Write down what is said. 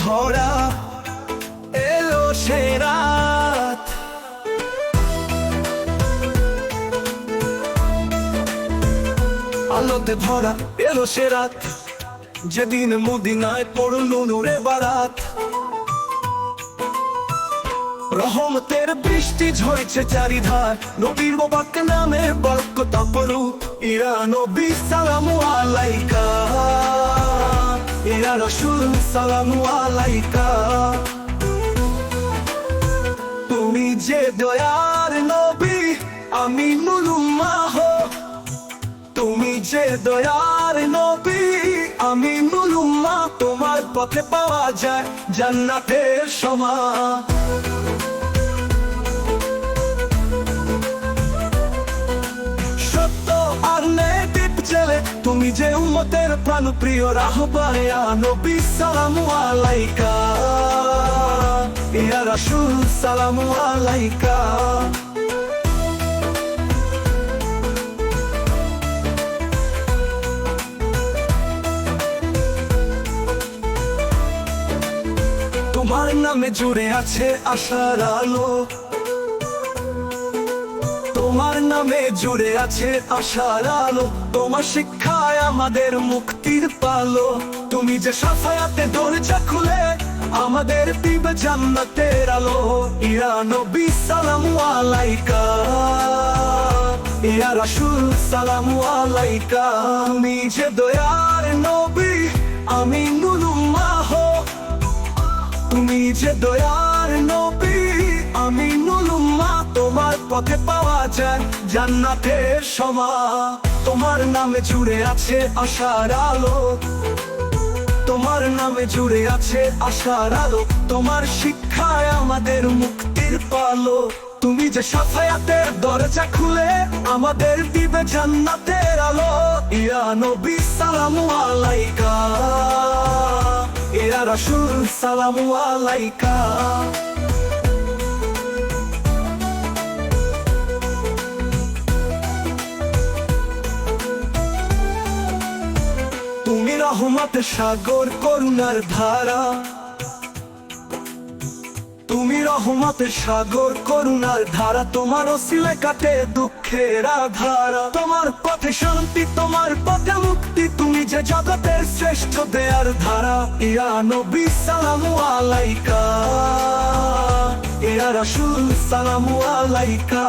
ভরা এলো সে রাত। আলোতে ভরা এলো সে রাত, যেদিন মদিনায় পড়ল নূরে বারাত। রহমতের বৃষ্টি ঝরছে চারিধার, নবীর মোবারক নামে বরকত অপরূপ। ইয়া নবী সালামু আলাইকা, ইয়া রাসূল সালামু আলাইকা। তুমি যে দয়ার নবী আমিনুল উম্মাহ, তুমি যে দয়ার নবী আমিনুল উম্মাহ। তোমার পথে পাওয়া যায় জান্নাতের সমান। সত্য আর ন্যায় দীপ জ্বেলে তুমি যে উম্মতের প্রাণপ্রিয় রাহবার। ইয়া নবী সালামু আলাইকা, ইয়া রাসূল সালামু আলাইকা। তোমার নামে জুড়ে আছে আশার আলো, তোমার নামে জুড়ে আছে আশার আলো। তোমার শিক্ষায় আমাদের মুক্তির পালো। তুমি যে শাফায়াতে দরজা খুলে আমাদের দিবে জান্নাতের আলো। ইয়া নবী সালামু আলাইকা, ইয়া রাসূল সালামু আলাইকা। তুমি যে দয়ার নবী আমিনুল উম্মাহ, তুমি যে দয়ার নবী আমিনুল উম্মাহ। তোমার পথে পাওয়া যায় জান্নাতের সমান। তোমার নামে জুড়ে আছে আশার আলো, তোমার নামে জুড়ে আছে আশার আলো। তোমার শিক্ষায় আমাদের মুক্তির পালো। তুমি যে শাফায়াতের দরজা খুলে আমাদের দিবে জান্নাতের আলো। ইয়া নবী সালামু আলাইকা, ইয়া রাসূল সালামু আলাইকা। তুমি রহমতের সাগর করুণার ধারা, তুমি রহমতের সাগর করুণার ধারা। তোমার ওসিলে কাটে দুঃখের আধারা। তোমার পথে শান্তি, তোমার পথে মুক্তি। তুমি যে জগতের শ্রেষ্ঠ দেয়ার ধারা। ইয়া নবী সালামু আলাইকা, ইয়া রাসূল সালামু আলাইকা।